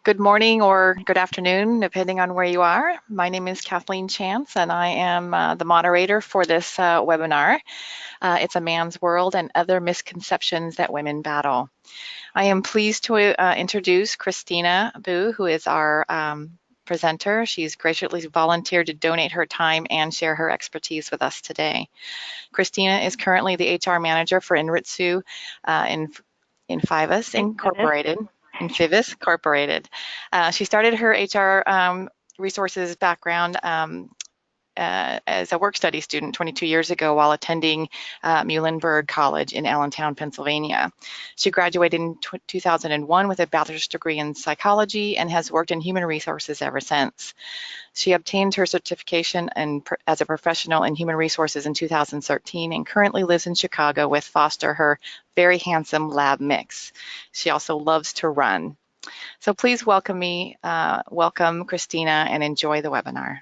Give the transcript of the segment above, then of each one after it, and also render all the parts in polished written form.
Good morning or good afternoon, depending on where you are. My name is Kathleen Chance, and I am the moderator for this webinar. It's A Man's World and Other Misconceptions That Women Battle. I am pleased to introduce Christina Boo, who is our presenter. She's graciously volunteered to donate her time and share her expertise with us today. Christina is currently the HR manager for Inritsu in Fivus Incorporated. In Fivis Incorporated. She started her HR resources background as a work study student 22 years ago while attending Muhlenberg College in Allentown, Pennsylvania. She graduated in 2001 with a bachelor's degree in psychology and has worked in human resources ever since. She obtained her certification as a professional in human resources in 2013 and currently lives in Chicago with Foster, her very handsome lab mix. She also loves to run. So please welcome Christina, and enjoy the webinar.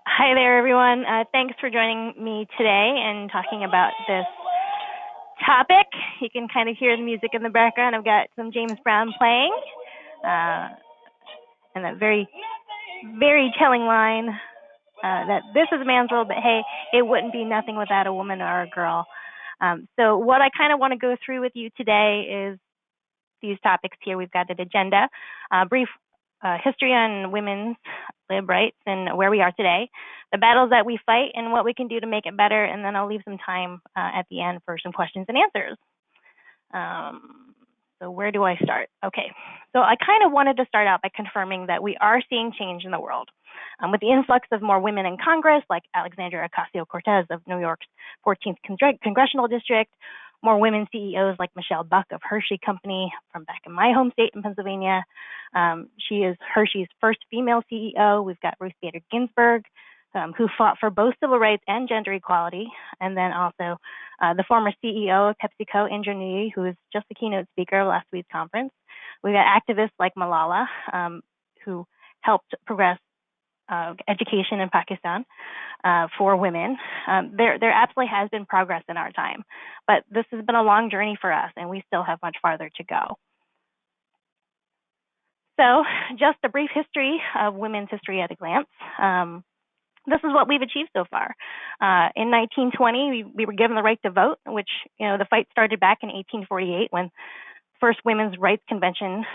Hi there, everyone. Thanks for joining me today and talking about this topic. You can kind of hear the music in the background. I've got some James Brown playing, and that very, very telling line that this is a man's world, but hey, it wouldn't be nothing without a woman or a girl. So what I kind of want to go through with you today is these topics here. We've got an agenda, brief history on women's lib rights and where we are today, the battles that we fight and what we can do to make it better, and then I'll leave some time at the end for some questions and answers. So where do I start? Okay, so I kind of wanted to start out by confirming that we are seeing change in the world. With the influx of more women in Congress, like Alexandria Ocasio-Cortez of New York's 14th Congressional District, more women CEOs like Michelle Buck of Hershey Company from back in my home state in Pennsylvania. She is Hershey's first female CEO. We've got Ruth Bader Ginsburg, who fought for both civil rights and gender equality. And then also the former CEO of PepsiCo, Indra Nooyi, who was just the keynote speaker of last week's conference. We've got activists like Malala, who helped progress education in Pakistan for women. There absolutely has been progress in our time, but this has been a long journey for us, and we still have much farther to go. So just a brief history of women's history at a glance. This is what we've achieved so far. In 1920, we were given the right to vote, which, the fight started back in 1848 when the first Women's Rights Convention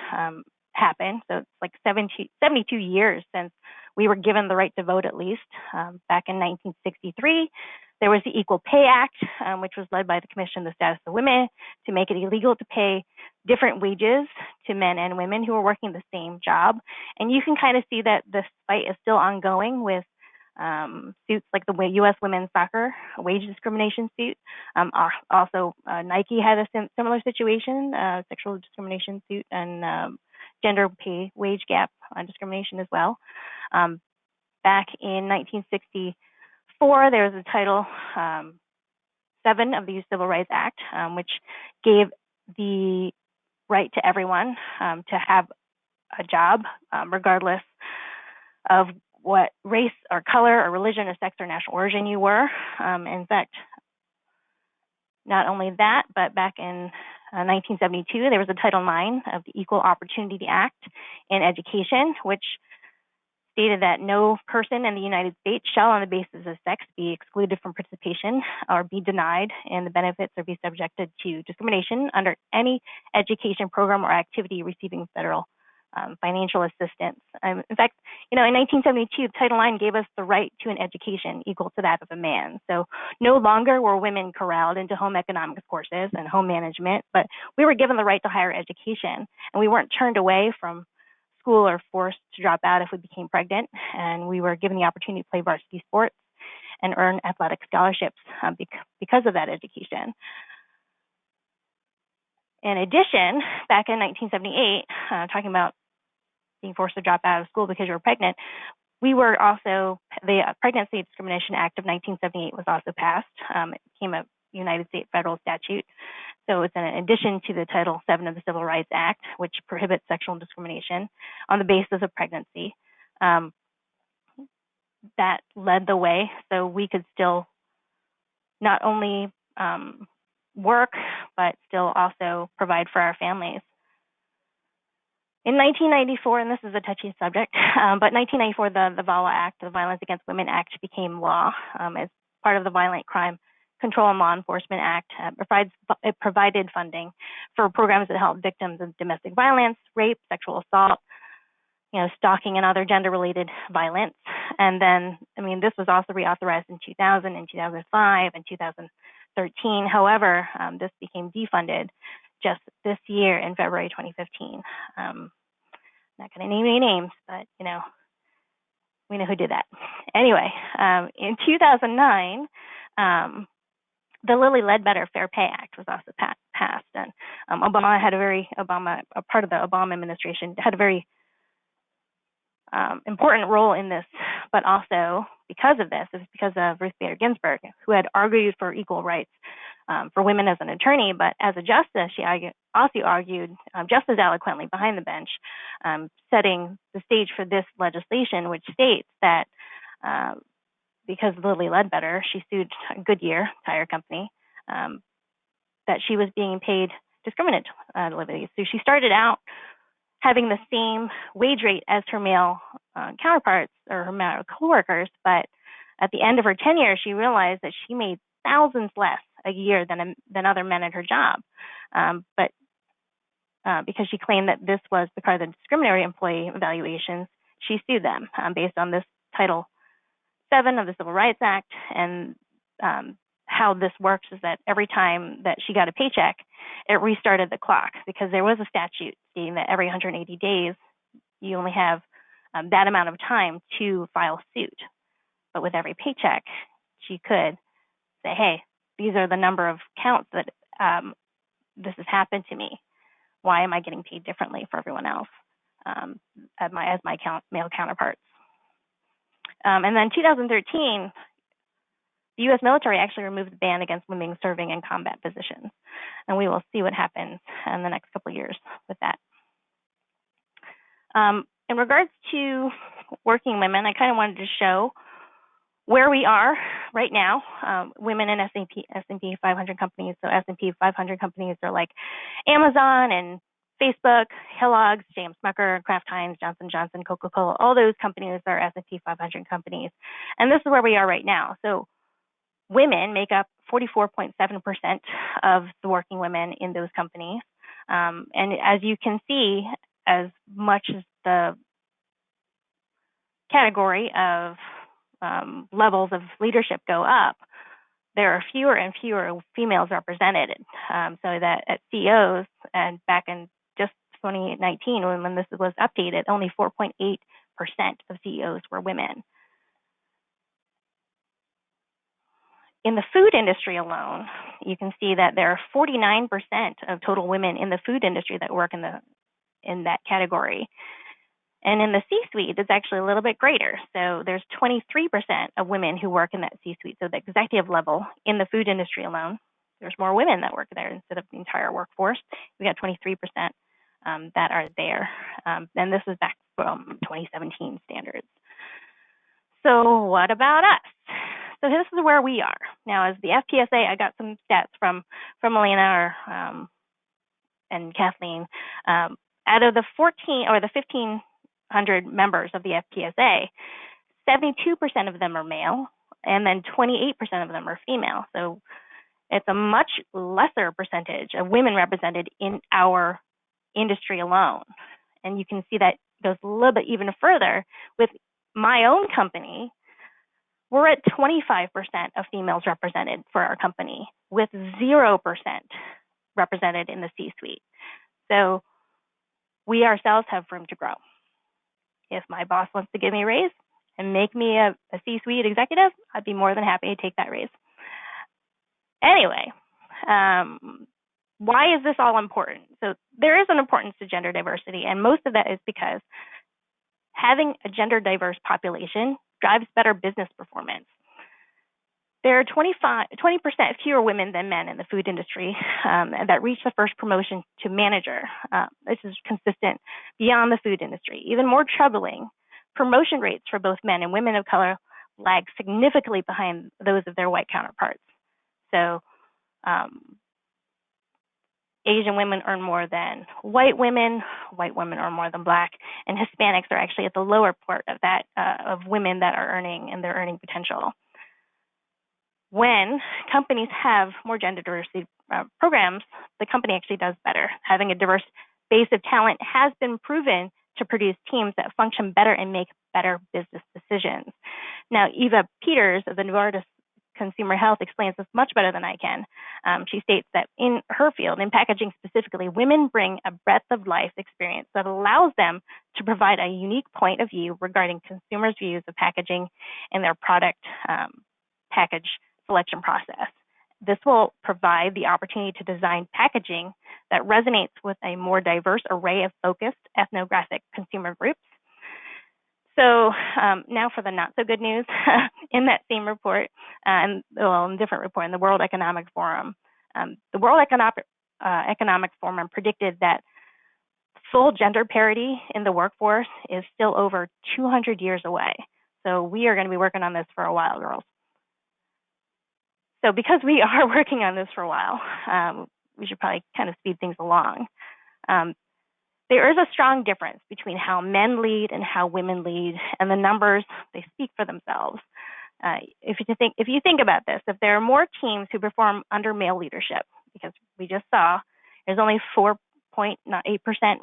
happened. So it's like 72 years since we were given the right to vote, at least. Back in 1963, there was the Equal Pay Act, which was led by the Commission on the Status of Women to make it illegal to pay different wages to men and women who are working the same job. And you can kind of see that this fight is still ongoing with suits like the U.S. women's soccer wage discrimination suit. Also, Nike had a similar situation, sexual discrimination suit, and gender pay wage gap discrimination as well. Back in 1964, there was a Title VII of the Civil Rights Act, which gave the right to everyone to have a job, regardless of what race or color or religion or sex or national origin you were. In fact, not only that, but back in 1972, there was a Title IX of the Equal Opportunity Act in education, which stated that no person in the United States shall, on the basis of sex, be excluded from participation or be denied in the benefits or be subjected to discrimination under any education program or activity receiving federal financial assistance. In fact, in 1972, Title IX gave us the right to an education equal to that of a man. So no longer were women corralled into home economics courses and home management, but we were given the right to higher education, and we weren't turned away from school or forced to drop out if we became pregnant, and we were given the opportunity to play varsity sports and earn athletic scholarships because of that education. In addition, back in 1978, talking about being forced to drop out of school because you were pregnant, we were also, the Pregnancy Discrimination Act of 1978 was also passed. It became a United States federal statute. So it's in addition to the Title VII of the Civil Rights Act, which prohibits sexual discrimination on the basis of pregnancy. That led the way so we could still not only work, but still also provide for our families. In 1994, and this is a touchy subject, but 1994, the VAWA Act, the Violence Against Women Act, became law as part of the Violent Crime Control and Law Enforcement Act. It provided funding for programs that help victims of domestic violence, rape, sexual assault, stalking and other gender-related violence. And then, this was also reauthorized in 2000, in 2005, and 2013. However, this became defunded just this year in February 2015. Not going to name any names, but we know who did that. Anyway, in 2009, the Lilly Ledbetter Fair Pay Act was also passed, and a part of the Obama administration had a very important role in this, but also because of this, is because of Ruth Bader Ginsburg, who had argued for equal rights for women as an attorney, but as a justice, she also argued just as eloquently behind the bench, setting the stage for this legislation, which states that because Lilly Ledbetter, she sued Goodyear Tire Company, that she was being paid discriminatorily. So she started out having the same wage rate as her male counterparts or her male coworkers, but at the end of her tenure, she realized that she made thousands less a year than other men at her job. But because she claimed that this was because of discriminatory employee evaluations, she sued them based on this Title VII of the Civil Rights Act. And how this works is that every time that she got a paycheck, it restarted the clock, because there was a statute stating that every 180 days, you only have that amount of time to file suit. But with every paycheck, she could say, hey, these are the number of counts that this has happened to me. Why am I getting paid differently for everyone else as my male counterparts? And then 2013, the U.S. military actually removed the ban against women serving in combat positions. And we will see what happens in the next couple of years with that. In regards to working women, I kind of wanted to show where we are right now, women in S&P 500 companies. So S&P 500 companies are like Amazon and Facebook, Kellogg's, J.M. Smucker, Kraft Heinz, Johnson & Johnson, Coca-Cola. All those companies are S&P 500 companies. And this is where we are right now. So women make up 44.7% of the working women in those companies. And as you can see, as much as the category of levels of leadership go up, there are fewer and fewer females represented. So that at CEOs, and back in just 2019, when this was updated, only 4.8% of CEOs were women. In the food industry alone, you can see that there are 49% of total women in the food industry that work in that category. And in the C-suite, it's actually a little bit greater. So there's 23% of women who work in that C-suite. So the executive level in the food industry alone, there's more women that work there instead of the entire workforce. We got 23% that are there. And this is back from 2017 standards. So what about us? So this is where we are. Now, as the FPSA, I got some stats from Elena and Kathleen. Out of the 1,500 members of the FPSA, 72% of them are male, and then 28% of them are female. So it's a much lesser percentage of women represented in our industry alone. And you can see that goes a little bit even further with my own company. We're at 25% of females represented for our company, with 0% represented in the C-suite. So we ourselves have room to grow. If my boss wants to give me a raise and make me a C-suite executive, I'd be more than happy to take that raise. Anyway, why is this all important? So there is an importance to gender diversity, and most of that is because having a gender diverse population drives better business performance. There are 20% fewer women than men in the food industry that reach the first promotion to manager. This is consistent beyond the food industry. Even more troubling, promotion rates for both men and women of color lag significantly behind those of their white counterparts. So Asian women earn more than white women earn more than black, and Hispanics are actually at the lower part of that, of women that are earning and their earning potential. When companies have more gender diversity programs, the company actually does better. Having a diverse base of talent has been proven to produce teams that function better and make better business decisions. Now, Eva Peters of the Novartis Consumer Health explains this much better than I can. She states that in her field, in packaging specifically, women bring a breadth of life experience that allows them to provide a unique point of view regarding consumers' views of packaging and their product package selection process. This will provide the opportunity to design packaging that resonates with a more diverse array of focused ethnographic consumer groups. So now for the not so good news. In that same report, in a different report in the World Economic Forum, the World Economic Forum predicted that full gender parity in the workforce is still over 200 years away. So we are going to be working on this for a while, girls. So because we are working on this for a while, we should probably kind of speed things along. There is a strong difference between how men lead and how women lead, and the numbers, they speak for themselves. If you think about this, if there are more teams who perform under male leadership, because we just saw there's only 4.8%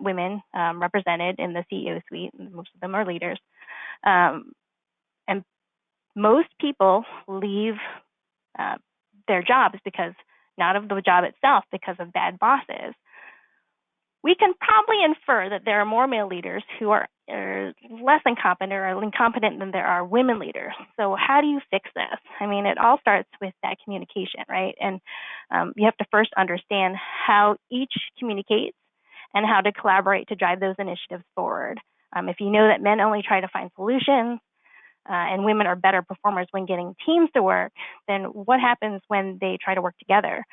women represented in the CEO suite, and most of them are leaders, and most people leave their jobs because, not of the job itself, because of bad bosses. We can probably infer that there are more male leaders who are less incompetent or incompetent than there are women leaders. So how do you fix this? I mean, it all starts with that communication, right? And you have to first understand how each communicates and how to collaborate to drive those initiatives forward. If you know that men only try to find solutions and women are better performers when getting teams to work, then what happens when they try to work together?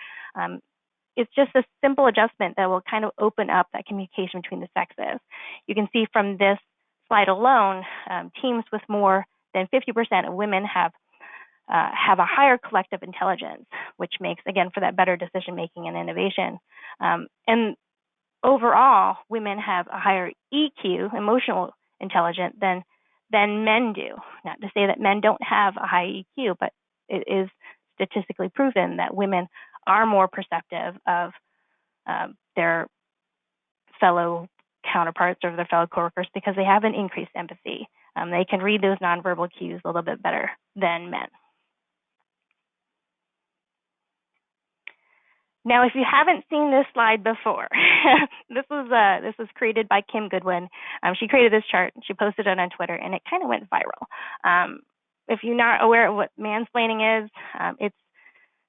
It's just a simple adjustment that will kind of open up that communication between the sexes. You can see from this slide alone, teams with more than 50% of women have a higher collective intelligence, which makes, again, for that better decision making and innovation. And overall, women have a higher EQ, emotional intelligence, than men do. Not to say that men don't have a high EQ, but it is statistically proven that women are more perceptive of their fellow counterparts or their fellow coworkers because they have an increased empathy. They can read those nonverbal cues a little bit better than men. Now, if you haven't seen this slide before, this was created by Kim Goodwin. She created this chart, she posted it on Twitter, and it kind of went viral. If you're not aware of what mansplaining is, it's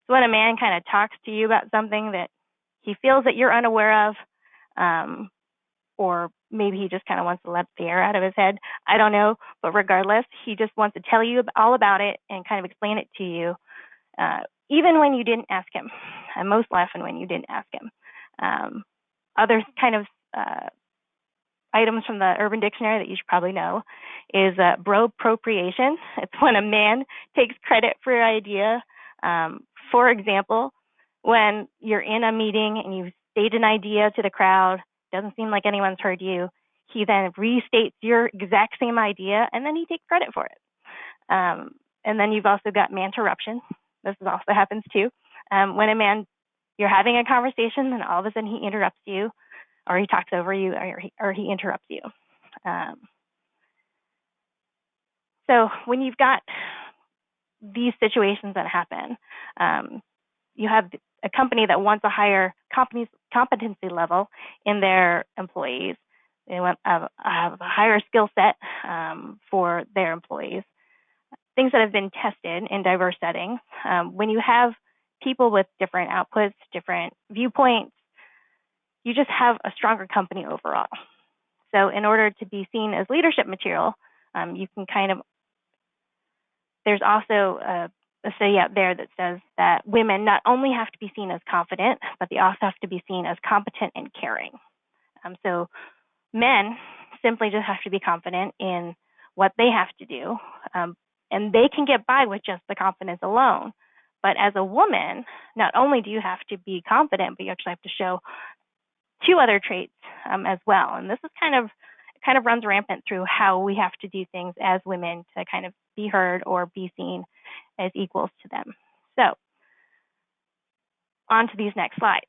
when a man kind of talks to you about something that he feels that you're unaware of, or maybe he just kind of wants to let the air out of his head. I don't know, but regardless, he just wants to tell you all about it and kind of explain it to you, even when you didn't ask him. I'm most often when you didn't ask him. Other kind of items from the Urban Dictionary that you should probably know is bro-appropriation. It's when a man takes credit for your idea. For example, when you're in a meeting and you state an idea to the crowd, doesn't seem like anyone's heard you, he then restates your exact same idea, and then he takes credit for it. And then you've also got manterruption. This also happens too. When you're having a conversation, and all of a sudden he interrupts you, or he talks over you, or he interrupts you. So when you've got these situations that happen, you have a company that wants a higher competency level in their employees. They want to have a higher skill set for their employees. Things that have been tested in diverse settings. When you have people with different outputs, different viewpoints, you just have a stronger company overall. So in order to be seen as leadership material, you can there's also a study out there that says that women not only have to be seen as confident, but they also have to be seen as competent and caring. So men simply just have to be confident in what they have to do, and they can get by with just the confidence alone. But as a woman, not only do you have to be confident, but you actually have to show two other traits as well. And this is kind of runs rampant through how we have to do things as women to kind of be heard or be seen as equals to them. So on to these next slides.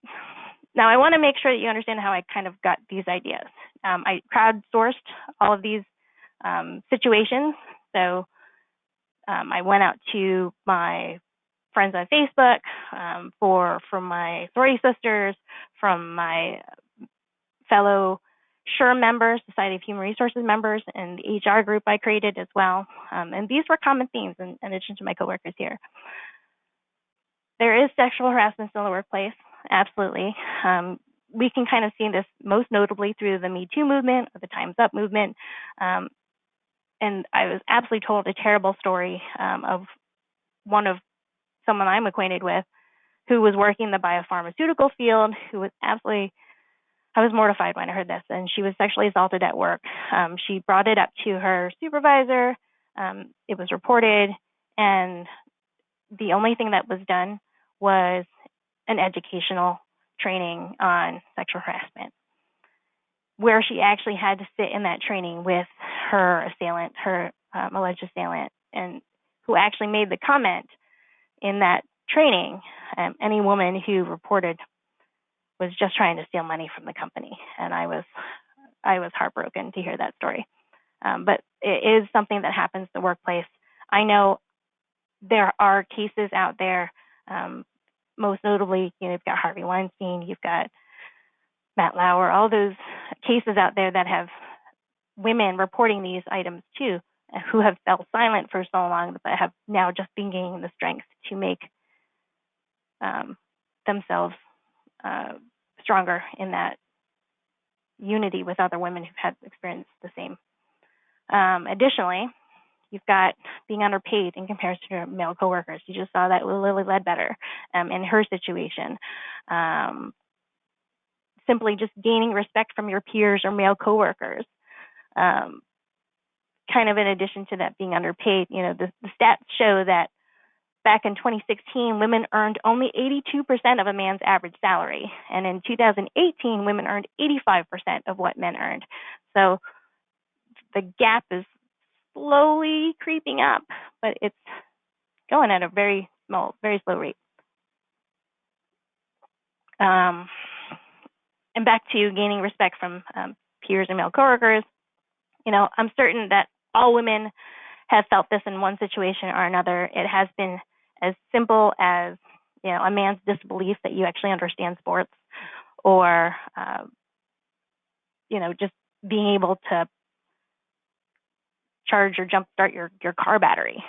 Now, I want to make sure that you understand how I kind of got these ideas. I crowdsourced all of these situations. So I went out to my friends on Facebook, from my sorority sisters, from my fellow SHRM members, Society of Human Resources members, and the HR group I created as well. And these were common themes in addition to my coworkers here. There is sexual harassment in the workplace, absolutely. We can kind of see this most notably through the Me Too movement or the Time's Up movement. And I was absolutely told a terrible story of someone I'm acquainted with who was working in the biopharmaceutical field, who was absolutely, I was mortified when I heard this, and she was sexually assaulted at work. She brought it up to her supervisor. It was reported, and the only thing that was done was an educational training on sexual harassment, where she actually had to sit in that training with her assailant, her alleged assailant, and who actually made the comment in that training. Any woman who reported was just trying to steal money from the company, and I was heartbroken to hear that story. But it is something that happens in the workplace. I know there are cases out there, most notably, you've got Harvey Weinstein, you've got Matt Lauer, all those cases out there that have women reporting these items too, who have felt silent for so long, but have now just been gaining the strength to make themselves stronger in that unity with other women who've had experienced the same. Additionally, you've got being underpaid in comparison to your male coworkers. You just saw that with Lily Ledbetter in her situation. Simply just gaining respect from your peers or male coworkers. Kind of in addition to that being underpaid, the stats show that back in 2016, women earned only 82% of a man's average salary. And in 2018, women earned 85% of what men earned. So the gap is slowly creeping up, but it's going at a very slow rate. And back to gaining respect from peers and male coworkers, I'm certain that all women have felt this in one situation or another. It has been as simple as, a man's disbelief that you actually understand sports, or, just being able to charge or jumpstart your car battery.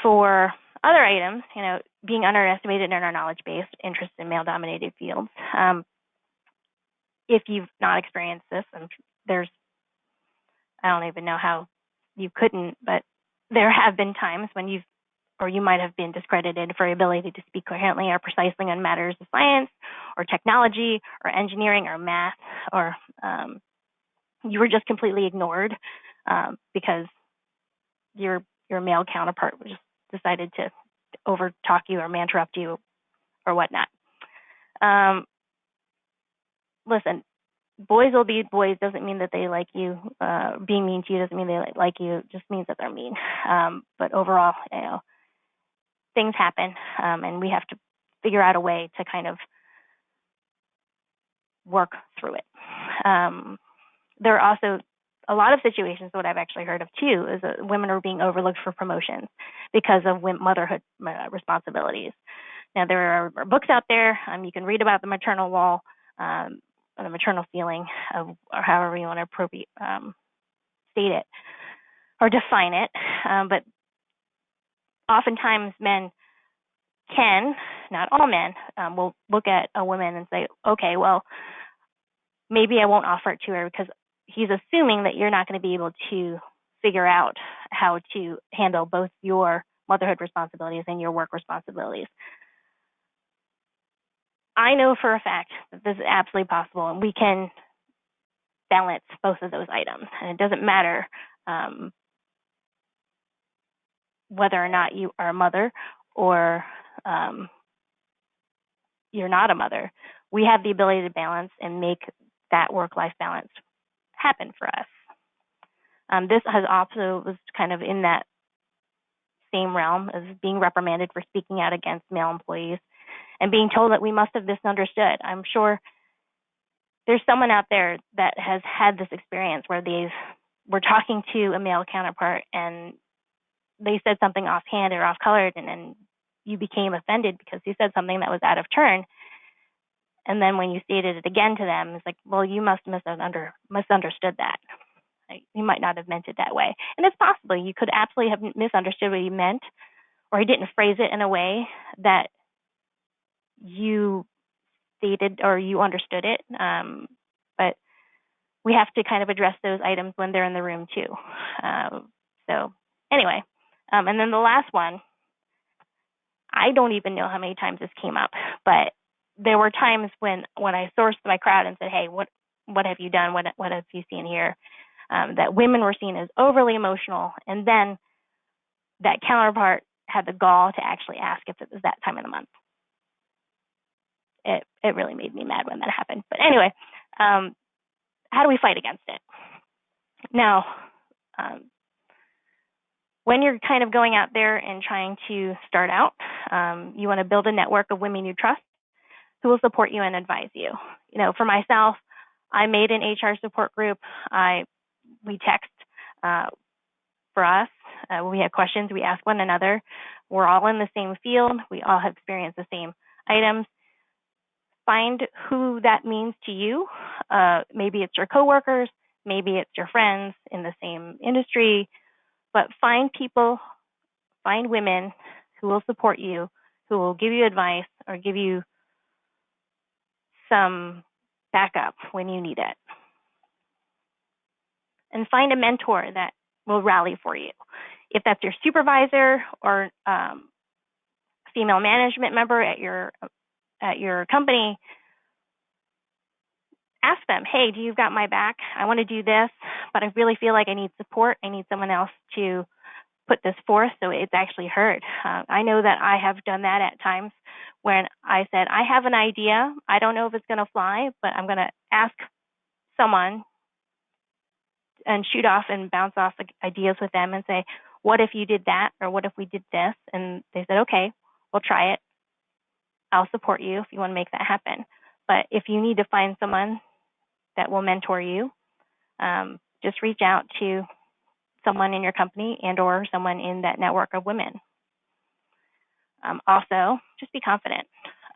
For other items, being underestimated in our knowledge-based interest in male-dominated fields. If you've not experienced this, I don't even know how you couldn't, but there have been times when you might have been discredited for your ability to speak coherently or precisely on matters of science or technology or engineering or math, or you were just completely ignored because your male counterpart just decided to over talk you or interrupt you or whatnot. Listen, boys will be boys doesn't mean that they like you. Being mean to you doesn't mean they like you. It just means that they're mean. But overall, things happen, and we have to figure out a way to kind of work through it. There are also a lot of situations, what I've actually heard of too, is that women are being overlooked for promotions because of motherhood responsibilities. Now, there are books out there. You can read about the maternal wall, or the maternal ceiling, or however you want to state it or define it. But oftentimes men can, not all men, will look at a woman and say, okay, well, maybe I won't offer it to her because he's assuming that you're not going to be able to figure out how to handle both your motherhood responsibilities and your work responsibilities. I know for a fact that this is absolutely possible, and we can balance both of those items. And it doesn't matter whether or not you are a mother or you're not a mother, we have the ability to balance and make that work-life balance happen for us. This has also was kind of in that same realm as being reprimanded for speaking out against male employees and being told that we must have misunderstood. I'm sure there's someone out there that has had this experience where they were talking to a male counterpart and they said something offhand or off-colored, and then you became offended because you said something that was out of turn. And then when you stated it again to them, it's like, well, you must misunderstood that. You might not have meant it that way. And it's possible you could absolutely have misunderstood what he meant, or he didn't phrase it in a way that you stated or you understood it. But we have to kind of address those items when they're in the room too. So anyway, and then the last one, I don't even know how many times this came up, but there were times when I sourced my crowd and said, hey, what have you done? What have you seen here? That women were seen as overly emotional, and then that counterpart had the gall to actually ask if it was that time of the month. It really made me mad when that happened. But anyway, how do we fight against it? Now, when you're kind of going out there and trying to start out, you want to build a network of women you trust who will support you and advise you. You know, for myself, I made an HR support group. We text for us. When we have questions, we ask one another. We're all in the same field. We all have experienced the same items. Find who that means to you. Maybe it's your coworkers, maybe it's your friends in the same industry, but find people, find women who will support you, who will give you advice or give you some backup when you need it. And find a mentor that will rally for you. If that's your supervisor or female management member at your company, ask them, hey, do you got my back? I want to do this, but I really feel like I need support. I need someone else to put this forth so it's actually heard. I know that I have done that at times when I said, I have an idea. I don't know if it's going to fly, but I'm going to ask someone and shoot off and bounce off ideas with them and say, what if you did that? Or what if we did this? And they said, okay, we'll try it. I'll support you if you want to make that happen. But if you need to find someone that will mentor you, just reach out to someone in your company and or someone in that network of women. Also, just be confident.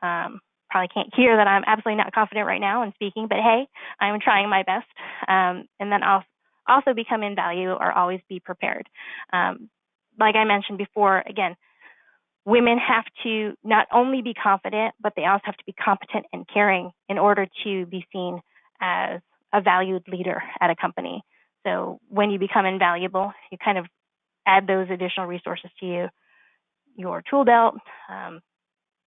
Probably can't hear that I'm absolutely not confident right now in speaking, but hey, I'm trying my best. And then I'll also become in value or always be prepared. Like I mentioned before, again, women have to not only be confident, but they also have to be competent and caring in order to be seen as a valued leader at a company. So when you become invaluable, you kind of add those additional resources to your tool belt.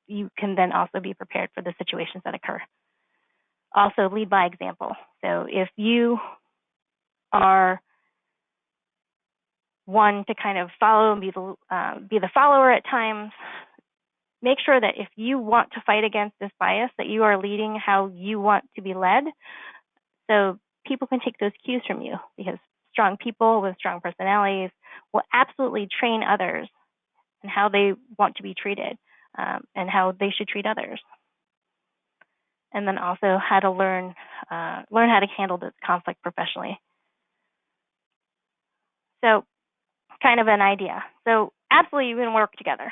You can then also be prepared for the situations that occur. Also, lead by example. So if you are one to kind of follow and be the follower at times, make sure that if you want to fight against this bias, that you are leading how you want to be led, so people can take those cues from you, because strong people with strong personalities will absolutely train others in how they want to be treated and how they should treat others. And then also how to learn how to handle this conflict professionally. So kind of an idea. So absolutely, you can work together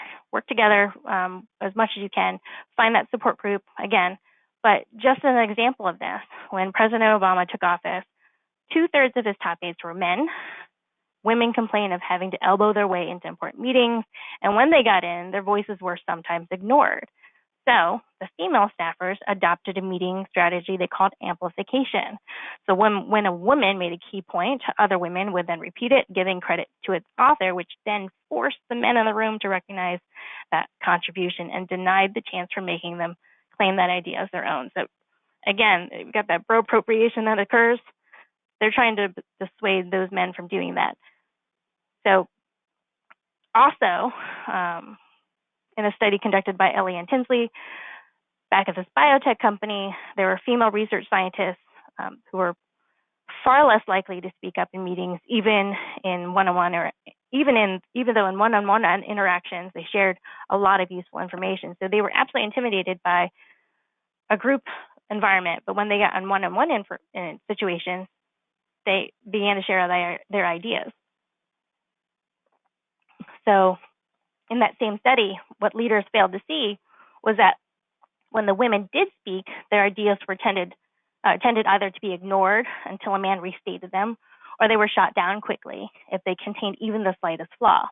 as much as you can. Find that support group again. But just as an example of this, when President Obama took office, 2/3 of his top aides were men. Women complained of having to elbow their way into important meetings, and when they got in, their voices were sometimes ignored. So the female staffers adopted a meeting strategy they called amplification. So when a woman made a key point, other women would then repeat it, giving credit to its author, which then forced the men in the room to recognize that contribution and denied the chance for making them claim that idea as their own. So again, you've got that bro-appropriation that occurs. They're trying to dissuade those men from doing that. So Also, in a study conducted by Ellie and Tinsley, back at this biotech company, there were female research scientists who were far less likely to speak up in meetings, even in one-on-one or even though in one-on-one interactions they shared a lot of useful information. So they were absolutely intimidated by a group environment, but when they got on one-on-one situations, they began to share their ideas. So in that same study, what leaders failed to see was that when the women did speak, their ideas were tended either to be ignored until a man restated them, or they were shot down quickly if they contained even the slightest flaw.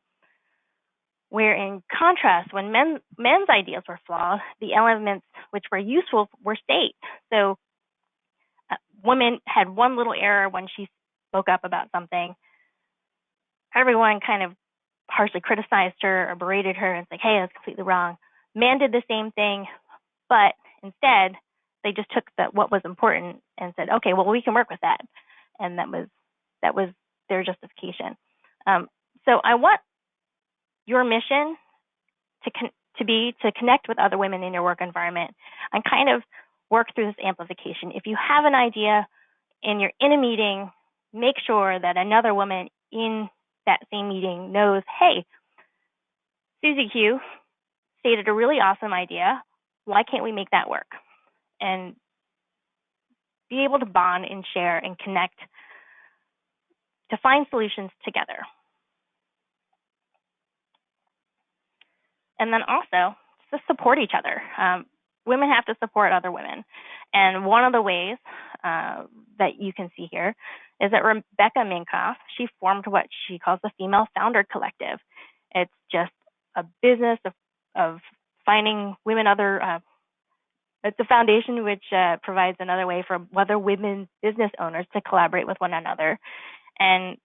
Where in contrast, when men's ideas were flawed, the elements which were useful were stayed. So women had one little error when she spoke up about something. Everyone kind of harshly criticized her or berated her and said, hey, that's completely wrong. Men did the same thing, but instead they just took what was important and said, okay, well, we can work with that. And that was their justification. So I want your mission to connect with other women in your work environment and kind of work through this amplification. If you have an idea and you're in a meeting, make sure that another woman in that same meeting knows, hey, Susie Q stated a really awesome idea. Why can't we make that work? And be able to bond and share and connect to find solutions together. And then also to support each other. Women have to support other women. And one of the ways that you can see here is that Rebecca Minkoff, she formed what she calls the Female Founder Collective. It's just a business of finding women it's a foundation which provides another way for other women business owners to collaborate with one another. And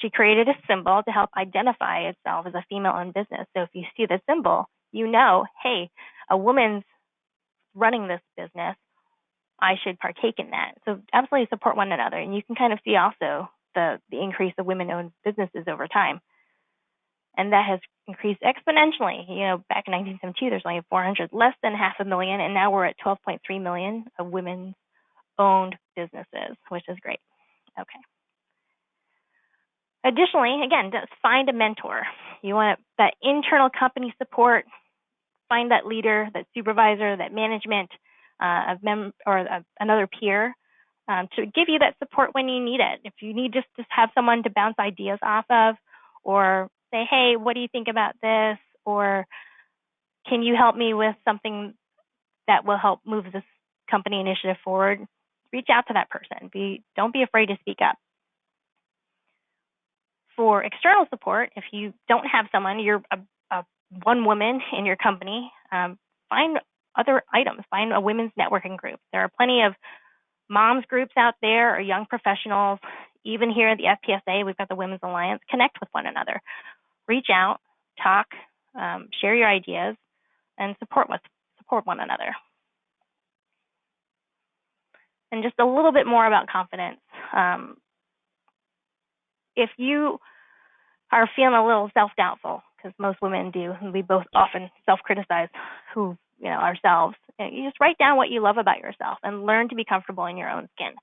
she created a symbol to help identify itself as a female-owned business. So if you see the symbol, you know, hey, a woman's running this business. I should partake in that. So absolutely support one another. And you can kind of see also the increase of women-owned businesses over time. And that has increased exponentially. You know, back in 1972, there's only 400, less than 500,000, and now we're at 12.3 million of women-owned businesses, which is great. Okay. Additionally, again, just find a mentor. You want that internal company support. Find that leader, that supervisor, that management, another peer to give you that support when you need it. If you need just to have someone to bounce ideas off of, or say, hey, what do you think about this? Or can you help me with something that will help move this company initiative forward? Reach out to that person. Don't be afraid to speak up. For external support, if you don't have someone, you're a one woman in your company, find other items. Find a women's networking group. There are plenty of moms groups out there or young professionals. Even here at the FPSA, we've got the Women's Alliance. Connect with one another. Reach out, talk, share your ideas, and support one another. And just a little bit more about confidence. If you are feeling a little self-doubtful, because most women do, and we both often self-criticize ourselves, you just write down what you love about yourself and learn to be comfortable in your own skin.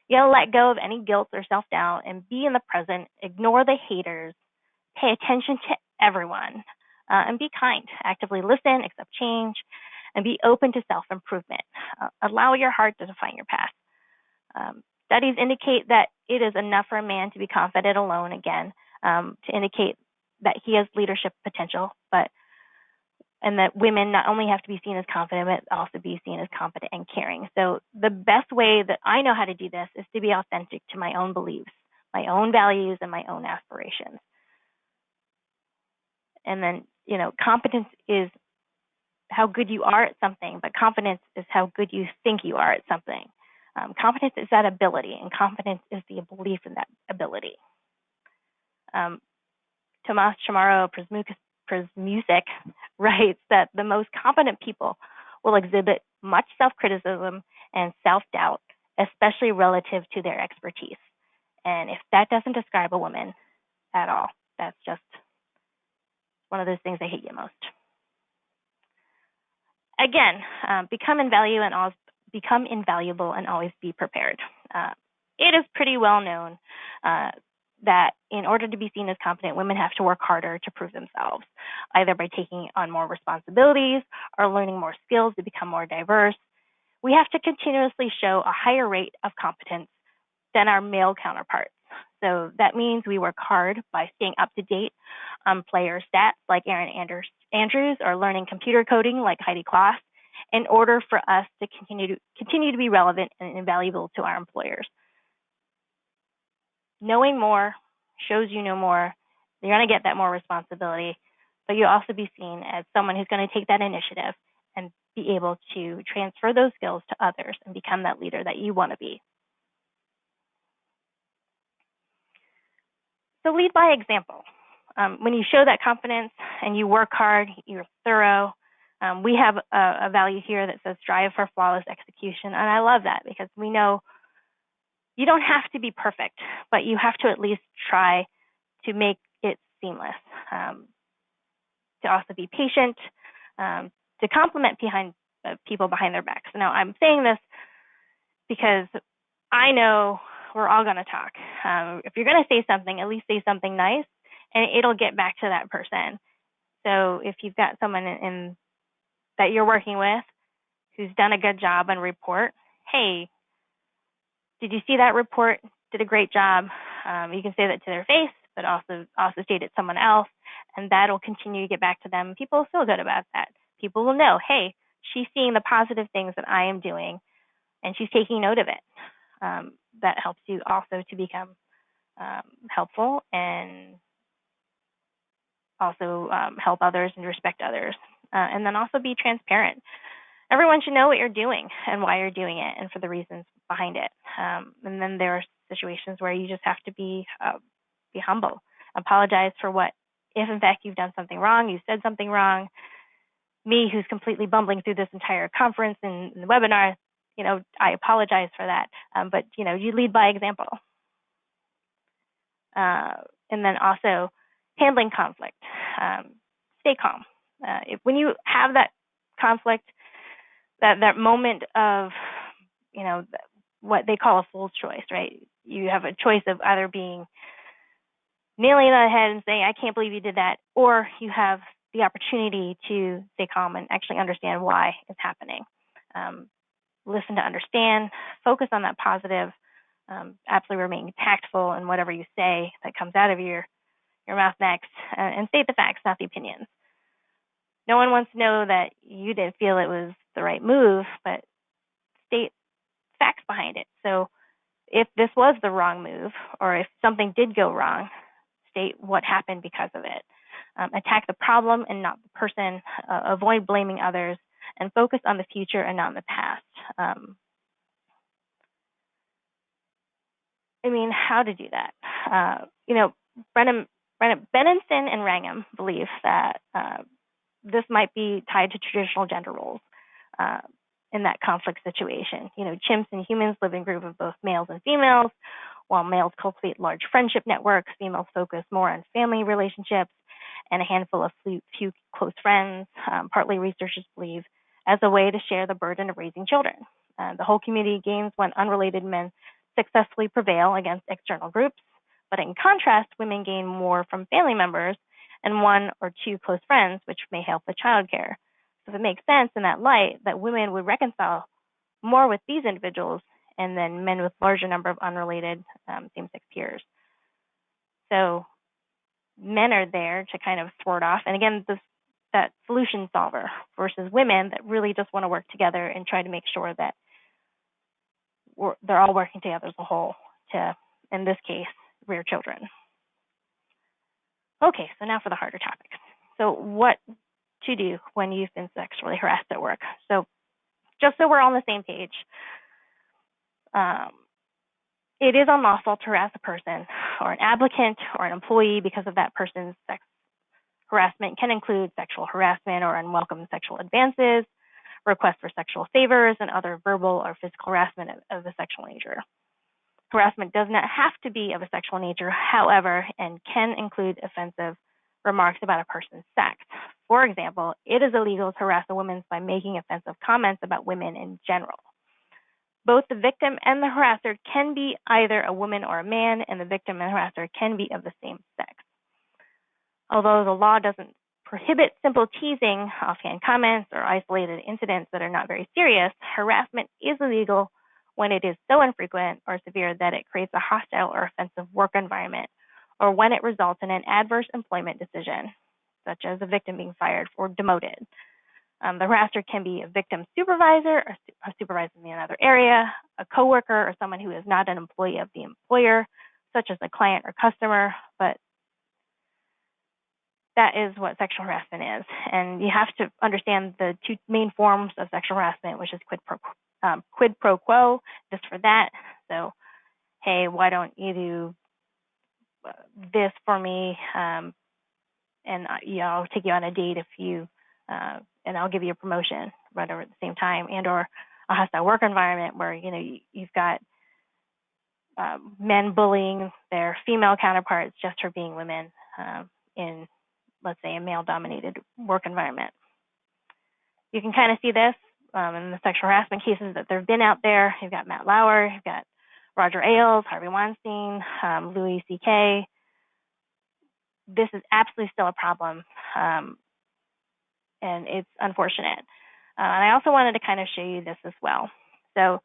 You gotta let go of any guilt or self-doubt and be in the present. Ignore the haters. Pay attention to everyone, and be kind. Actively listen, accept change, and be open to self-improvement. Allow your heart to define your path. Studies indicate that it is enough for a man to be confident alone, again, to indicate that he has leadership potential, and that women not only have to be seen as confident, but also be seen as competent and caring. So the best way that I know how to do this is to be authentic to my own beliefs, my own values, and my own aspirations. And then, competence is how good you are at something, but confidence is how good you think you are at something. Competence is that ability, and confidence is the belief in that ability. Tomas Chamorro Przmusic writes that the most competent people will exhibit much self-criticism and self-doubt, especially relative to their expertise. And if that doesn't describe a woman at all, that's just one of those things I hate you most. Again, become invaluable and always be prepared. It is pretty well known that in order to be seen as competent, women have to work harder to prove themselves, either by taking on more responsibilities or learning more skills to become more diverse. We have to continuously show a higher rate of competence than our male counterparts. So that means we work hard by staying up to date on player stats like Aaron Andrews or learning computer coding like Heidi Kloss in order for us to continue to be relevant and invaluable to our employers. Knowing more shows you know more. You're going to get that more responsibility, but you'll also be seen as someone who's going to take that initiative and be able to transfer those skills to others and become that leader that you want to be. So lead by example. When you show that confidence and you work hard, you're thorough. We have a value here that says strive for flawless execution, and I love that because we know you don't have to be perfect, but you have to at least try to make it seamless. To also be patient, to compliment people behind their backs. Now, I'm saying this because I know we're all going to talk. If you're going to say something, at least say something nice, and it'll get back to that person. So if you've got someone that you're working with who's done a good job on report, hey, did you see that report? Did a great job. You can say that to their face, but also state it to someone else, and that'll continue to get back to them. People will feel good about that. People will know, hey, she's seeing the positive things that I am doing, and she's taking note of it. That helps you also to become helpful and also help others and respect others. And then also be transparent. Everyone should know what you're doing and why you're doing it and for the reasons behind it. And then there are situations where you just have to be humble. Apologize for if in fact you've done something wrong, you said something wrong. Me, who's completely bumbling through this entire conference and the webinar, I apologize for that. But you lead by example. And then also handling conflict. Stay calm. When you have that conflict, that moment of, what they call a fool's choice, right? You have a choice of either being nailing it on the head and saying, I can't believe you did that, or you have the opportunity to stay calm and actually understand why it's happening. Listen to understand, focus on that positive, absolutely remain tactful in whatever you say that comes out of your mouth next, and state the facts, not the opinions. No one wants to know that you didn't feel it was the right move, but state facts behind it. So if this was the wrong move, or if something did go wrong, state what happened because of it. Attack the problem and not the person. Avoid blaming others, and focus on the future and not on the past. How to do that? Benenson and Wrangham believe that this might be tied to traditional gender roles in that conflict situation. Chimps and humans live in groups of both males and females. While males cultivate large friendship networks, females focus more on family relationships and a handful of few close friends. Partly researchers believe as a way to share the burden of raising children. The whole community gains when unrelated men successfully prevail against external groups. But in contrast, women gain more from family members and one or two close friends, which may help with childcare. So it makes sense in that light that women would reconcile more with these individuals and then men with larger number of unrelated same-sex peers. So men are there to kind of thwart off. And again, that solution solver versus women that really just want to work together and try to make sure that they're all working together as a whole to, in this case, rear children. Okay, so now for the harder topics. So what to do when you've been sexually harassed at work. So just so we're all on the same page, it is unlawful to harass a person or an applicant or an employee because of that person's sex harassment. Can include sexual harassment or unwelcome sexual advances, requests for sexual favors, and other verbal or physical harassment of a sexual nature. Harassment does not have to be of a sexual nature, however, and can include offensive remarks about a person's sex. For example, it is illegal to harass a woman by making offensive comments about women in general. Both the victim and the harasser can be either a woman or a man, and the victim and harasser can be of the same sex. Although the law doesn't prohibit simple teasing, offhand comments, or isolated incidents that are not very serious, harassment is illegal when it is so infrequent or severe that it creates a hostile or offensive work environment, or when it results in an adverse employment decision, such as a victim being fired or demoted. The harasser can be a victim supervisor or a supervisor in another area, a coworker, or someone who is not an employee of the employer, such as a client or customer, but that is what sexual harassment is. And you have to understand the two main forms of sexual harassment, which is quid pro quo, just for that. So, hey, why don't you do this for me? And I'll take you on a date if you, and I'll give you a promotion right over at the same time. And or a hostile work environment where you've got men bullying their female counterparts just for being women in, let's say, a male-dominated work environment. You can kind of see this in the sexual harassment cases that there have been out there. You've got Matt Lauer, you've got Roger Ailes, Harvey Weinstein, Louis C.K. This is absolutely still a problem, and it's unfortunate. And I also wanted to kind of show you this as well. So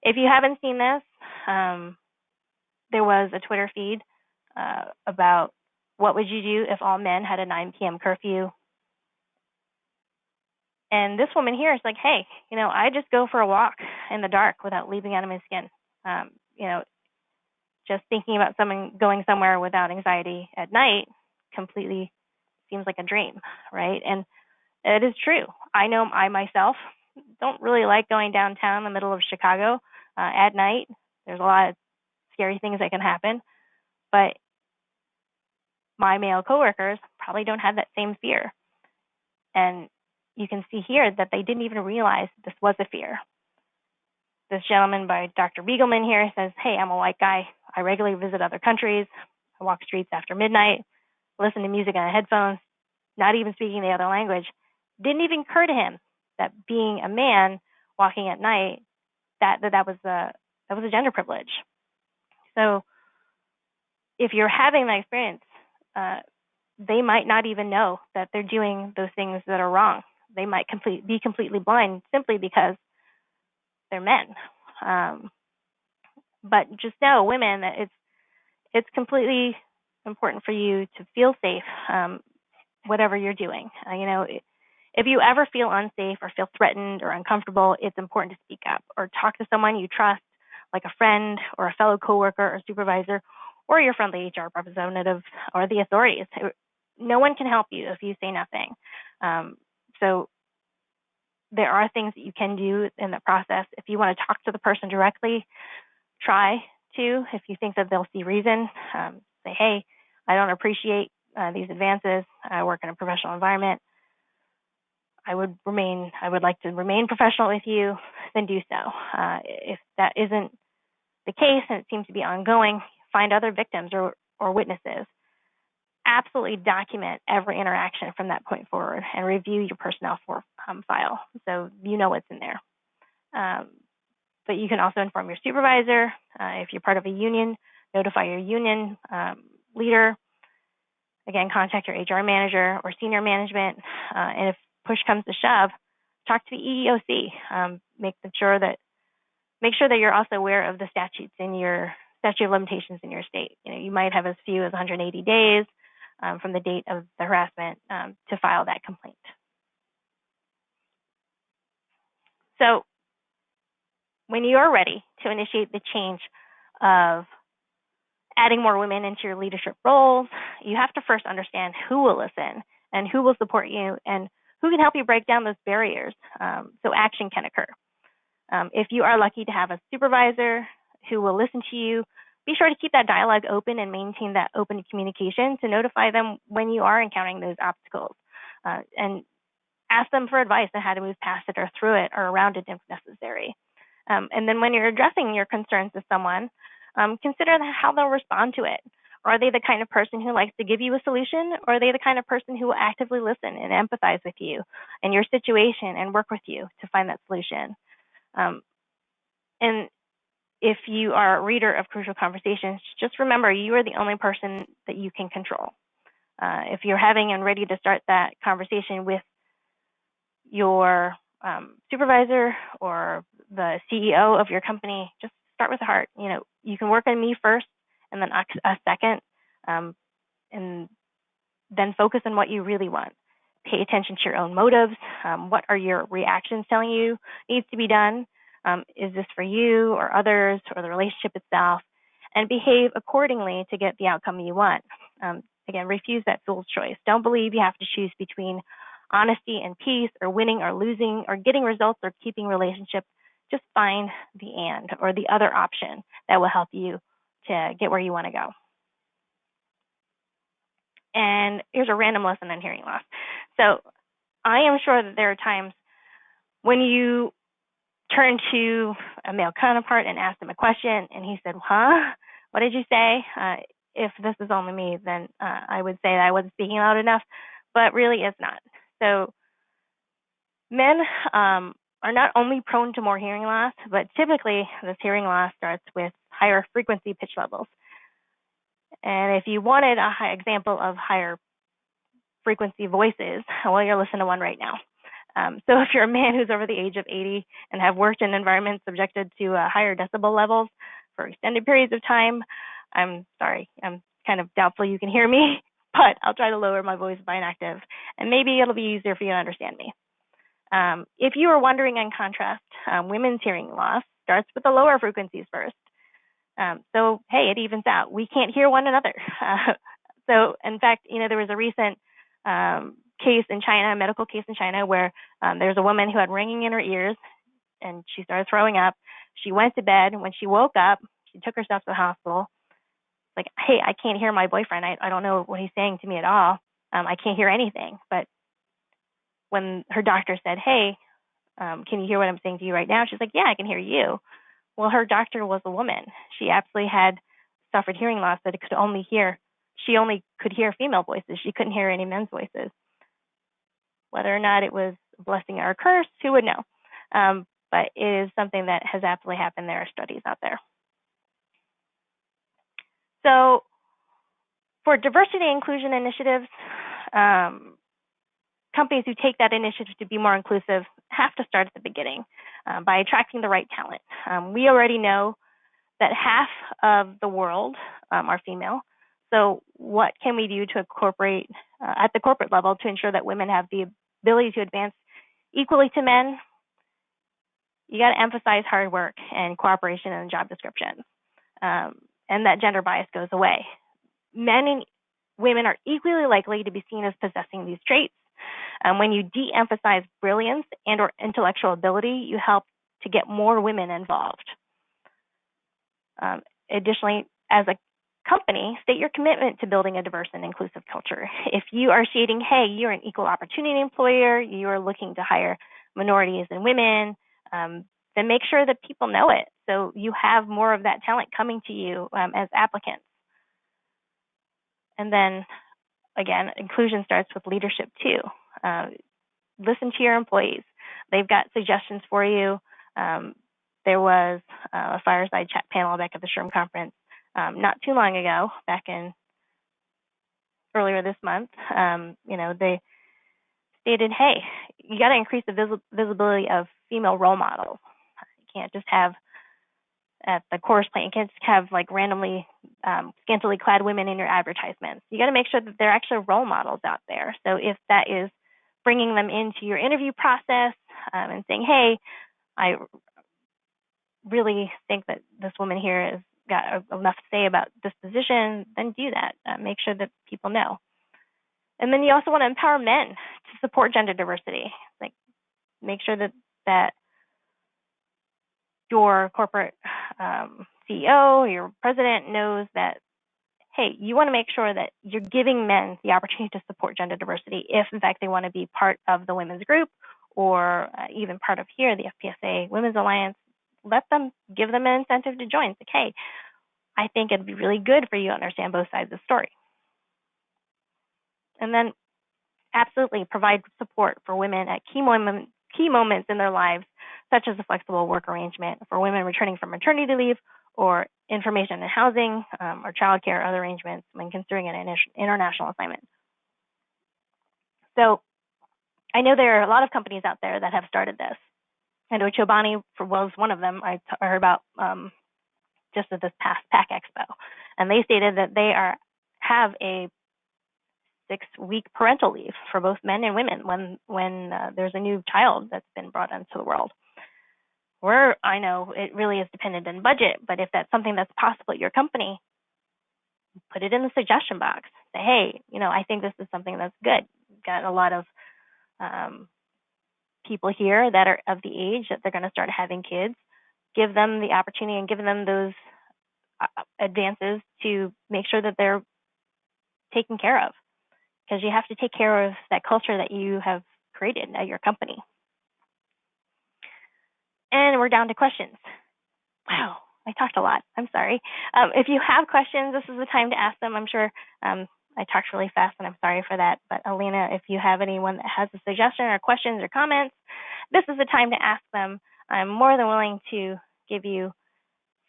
if you haven't seen this, there was a Twitter feed about what would you do if all men had a 9 p.m. curfew. And this woman here is like, hey, I just go for a walk in the dark without leaving out of my skin. Just thinking about someone going somewhere without anxiety at night completely seems like a dream, right? And it is true. I know I myself don't really like going downtown in the middle of Chicago at night. There's a lot of scary things that can happen, but my male coworkers probably don't have that same fear. And you can see here that they didn't even realize this was a fear. This gentleman by Dr. Beagleman here says, hey, I'm a white guy. I regularly visit other countries. I walk streets after midnight, listen to music on headphones, not even speaking the other language. Didn't even occur to him that being a man walking at night, that was a gender privilege. So if you're having that experience, they might not even know that they're doing those things that are wrong. They might be completely blind simply because they're men. But just know, women, that it's completely important for you to feel safe, whatever you're doing. If you ever feel unsafe or feel threatened or uncomfortable, it's important to speak up or talk to someone you trust, like a friend or a fellow coworker or supervisor, or your friendly HR representative or the authorities. No one can help you if you say nothing. So there are things that you can do in the process. If you want to talk to the person directly, try to. If you think that they'll see reason, say, hey, I don't appreciate these advances. I work in a professional environment. I would like to remain professional with you, then do so. If that isn't the case and it seems to be ongoing, find other victims or witnesses. Absolutely document every interaction from that point forward and review your personnel file so you know what's in there. But you can also inform your supervisor. If you're part of a union, notify your union leader. Again, contact your HR manager or senior management. And if push comes to shove, talk to the EEOC. Make sure that you're also aware of the statutes in your statute of limitations in your state. You might have as few as 180 days from the date of the harassment to file that complaint. So when you are ready to initiate the change of adding more women into your leadership roles, you have to first understand who will listen and who will support you and who can help you break down those barriers so action can occur. If you are lucky to have a supervisor who will listen to you, be sure to keep that dialogue open and maintain that open communication to notify them when you are encountering those obstacles. And ask them for advice on how to move past it or through it or around it if necessary. And then when you're addressing your concerns to someone, consider how they'll respond to it. Are they the kind of person who likes to give you a solution, or are they the kind of person who will actively listen and empathize with you and your situation and work with you to find that solution? And if you are a reader of Crucial Conversations, just remember you are the only person that you can control. If you're having and ready to start that conversation with your supervisor or the CEO of your company, just start with the heart. You can work on me first and then a second, and then focus on what you really want. Pay attention to your own motives. What are your reactions telling you needs to be done? Is this for you or others or the relationship itself? And behave accordingly to get the outcome you want. Again, refuse that fool's choice. Don't believe you have to choose between honesty and peace, or winning or losing, or getting results or keeping relationships. Just find the and or the other option that will help you to get where you want to go. And here's a random lesson on hearing loss. So I am sure that there are times when you turn to a male counterpart and ask him a question, and he said, huh? What did you say? If this is only me, then I would say that I wasn't speaking loud enough, but really it's not. So men are not only prone to more hearing loss, but typically this hearing loss starts with higher frequency pitch levels. And if you wanted a high example of higher frequency voices, well, you're listening to one right now. So if you're a man who's over the age of 80 and have worked in environments subjected to higher decibel levels for extended periods of time, I'm sorry, I'm kind of doubtful you can hear me, but I'll try to lower my voice by an octave, and maybe it'll be easier for you to understand me. If you are wondering, in contrast, women's hearing loss starts with the lower frequencies first. So, hey, it evens out. We can't hear one another. So, in fact, there was a recent case in China, a medical case in China, where there's a woman who had ringing in her ears, and she started throwing up. She went to bed, and when she woke up, she took herself to the hospital. Like, hey, I can't hear my boyfriend. I don't know what he's saying to me at all. I can't hear anything. But when her doctor said, hey, can you hear what I'm saying to you right now? She's like, yeah, I can hear you. Well, her doctor was a woman. She absolutely had suffered hearing loss that she only could hear female voices. She couldn't hear any men's voices. Whether or not it was a blessing or a curse, who would know? But it is something that has absolutely happened. There are studies out there. So for diversity and inclusion initiatives, companies who take that initiative to be more inclusive have to start at the beginning by attracting the right talent. We already know that half of the world are female. So what can we do to incorporate at the corporate level to ensure that women have the ability to advance equally to men? You got to emphasize hard work and cooperation in the job description, and that gender bias goes away. Men and women are equally likely to be seen as possessing these traits. When you de-emphasize brilliance and or intellectual ability, you help to get more women involved. Additionally, as a company, state your commitment to building a diverse and inclusive culture. If you are stating, hey, you're an equal opportunity employer, you are looking to hire minorities and women, then make sure that people know it so you have more of that talent coming to you as applicants. And then, again, inclusion starts with leadership too. Listen to your employees. They've got suggestions for you. There was a fireside chat panel back at the SHRM conference not too long ago, back in earlier this month. They stated, hey, you got to increase the visibility of female role models. You can't just have at the course plan, you can't just have like randomly scantily clad women in your advertisements. You got to make sure that they're actually role models out there. So if that is bringing them into your interview process and saying, hey, I really think that this woman here has got enough to say about this position, then do that. Make sure that people know. And then you also want to empower men to support gender diversity. Like, make sure that your corporate CEO, your president knows that, hey, you want to make sure that you're giving men the opportunity to support gender diversity if, in fact, they want to be part of the women's group or even part of here, the FPSA Women's Alliance. Give them an incentive to join. It's like, hey, I think it'd be really good for you to understand both sides of the story. And then absolutely provide support for women at key moments in their lives, such as a flexible work arrangement for women returning from maternity leave, or information in housing, or childcare, or other arrangements when considering an international assignment. So I know there are a lot of companies out there that have started this. I know Chobani was one of them. I heard about just at this past PAC Expo, and they stated that they have a 6-week parental leave for both men and women when there's a new child that's been brought into the world. Where I know it really is dependent on budget, but if that's something that's possible at your company, put it in the suggestion box. Say, hey, I think this is something that's good. We've got a lot of people here that are of the age that they're going to start having kids. Give them the opportunity and give them those advances to make sure that they're taken care of, because you have to take care of that culture that you have created at your company. And we're down to questions. Wow, I talked a lot. I'm sorry. If you have questions, this is the time to ask them. I'm sure I talked really fast, and I'm sorry for that. But Alina, if you have anyone that has a suggestion or questions or comments, this is the time to ask them. I'm more than willing to give you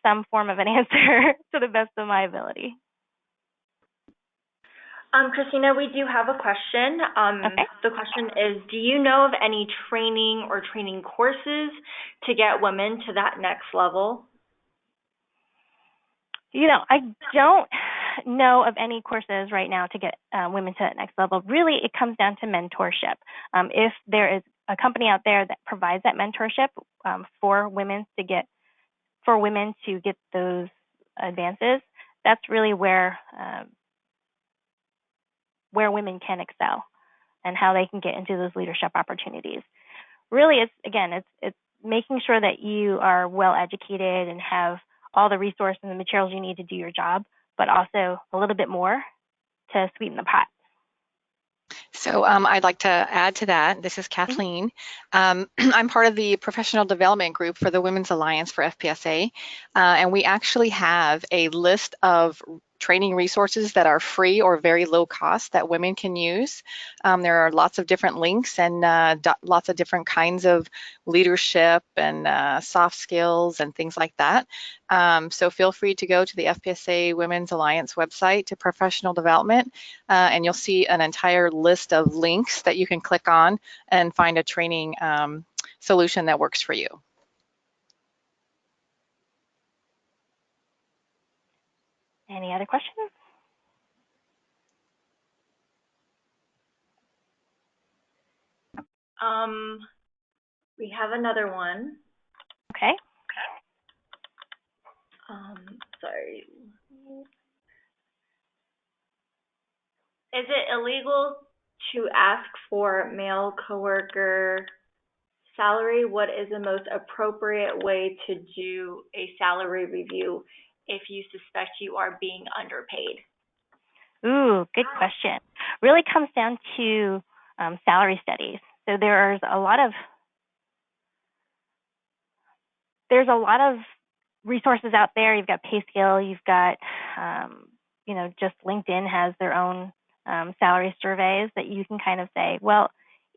some form of an answer to the best of my ability. Christina, we do have a question. Okay. The question is, do you know of any training or training courses to get women to that next level? I don't know of any courses right now to get women to that next level. Really, it comes down to mentorship. If there is a company out there that provides that mentorship for women to get those advances, that's really where women can excel and how they can get into those leadership opportunities. Really, it's making sure that you are well educated and have all the resources and the materials you need to do your job, but also a little bit more to sweeten the pot. So I'd like to add to that. This is Kathleen. I'm part of the professional development group for the Women's Alliance for FPSA, and we actually have a list of training resources that are free or very low cost that women can use. There are lots of different links and lots of different kinds of leadership and soft skills and things like that. So feel free to go to the FPSA Women's Alliance website to professional development, and you'll see an entire list of links that you can click on and find a training solution that works for you. Any other questions? We have another one. Okay. Sorry. Is it illegal to ask for male coworker salary? What is the most appropriate way to do a salary review if you suspect you are being underpaid? Ooh, good question. Really comes down to salary studies. So there's a lot of resources out there. You've got PayScale. You've got just LinkedIn has their own salary surveys that you can kind of say, well,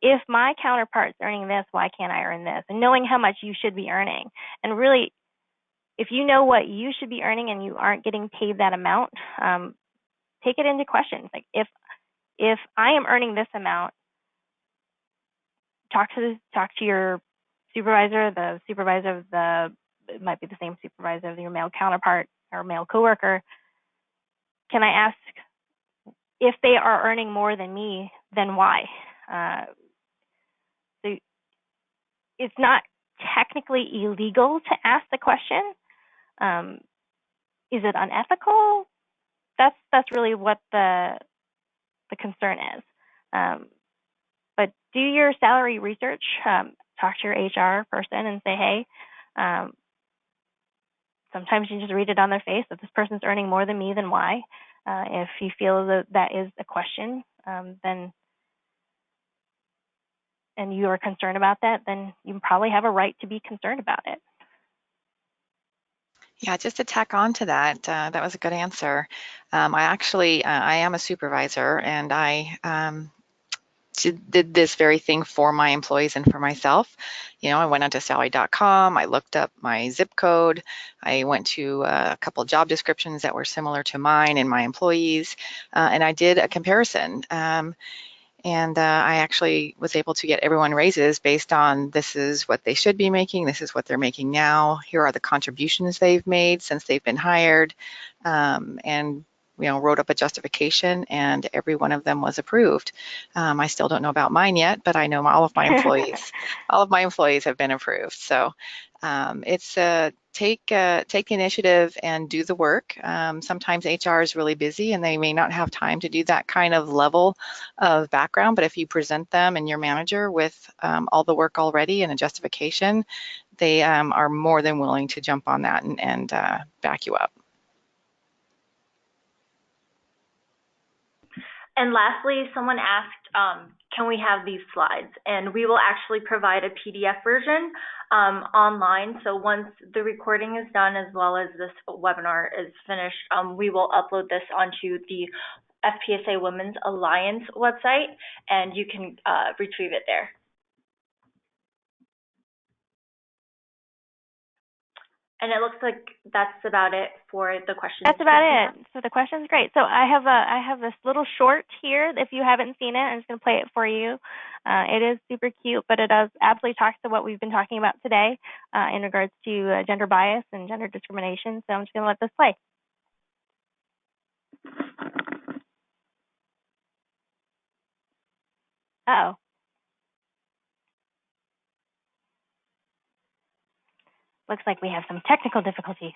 if my counterpart's earning this, why can't I earn this? And knowing how much you should be earning. And really, if you know what you should be earning and you aren't getting paid that amount, take it into questions. Like if I am earning this amount, talk to your supervisor, the supervisor of it might be the same supervisor of your male counterpart or male coworker. Can I ask if they are earning more than me, then why? So it's not technically illegal to ask the question. Is it unethical? That's really what the concern is. But do your salary research. Talk to your HR person and say, hey, sometimes you just read it on their face. If this person's earning more than me, then why? If you feel that is a question, then and you are concerned about that, then you probably have a right to be concerned about it. Yeah, just to tack on to that, that was a good answer. I am a supervisor, and I did this very thing for my employees and for myself. I went onto salary.com, I looked up my zip code, I went to a couple of job descriptions that were similar to mine and my employees, and I did a comparison. And I actually was able to get everyone raises based on this is what they should be making, this is what they're making now, here are the contributions they've made since they've been hired, and wrote up a justification, and every one of them was approved. I still don't know about mine yet, but I know all of my employees have been approved. So it's take the initiative and do the work. Sometimes HR is really busy and they may not have time to do that kind of level of background, but if you present them and your manager with all the work already and a justification, they are more than willing to jump on that and back you up. And lastly, someone asked, can we have these slides? And we will actually provide a PDF version online. So once the recording is done, as well as this webinar is finished, we will upload this onto the FPSA Women's Alliance website, and you can retrieve it there. And it looks like that's about it for the questions. That's about it. So the question's great. So I have this little short here. If you haven't seen it, I'm just going to play it for you. It is super cute, but it does absolutely talk to what we've been talking about today in regards to gender bias and gender discrimination. So I'm just going to let this play. Uh-oh. Looks like we have some technical difficulties.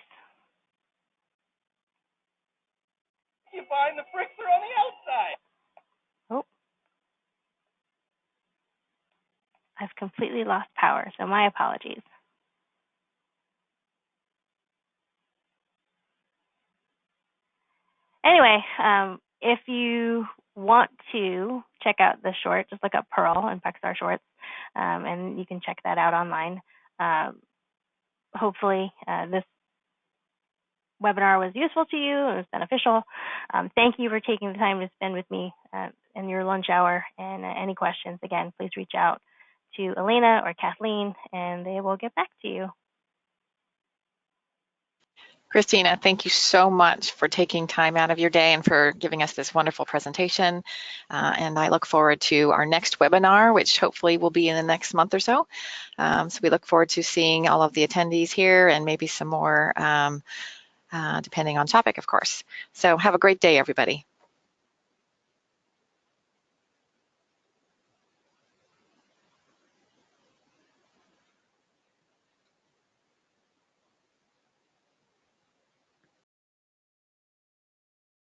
You find the bricks are on the outside. Oh. I've completely lost power, so my apologies. Anyway, if you want to check out the short, just look up Pearl and Pexar Shorts, and you can check that out online. Hopefully, this webinar was useful to you and was beneficial. Thank you for taking the time to spend with me in your lunch hour. And any questions, again, please reach out to Elena or Kathleen, and they will get back to you. Christina, thank you so much for taking time out of your day and for giving us this wonderful presentation. And I look forward to our next webinar, which hopefully will be in the next month or so. So we look forward to seeing all of the attendees here and maybe some more, depending on topic, of course. So have a great day, everybody.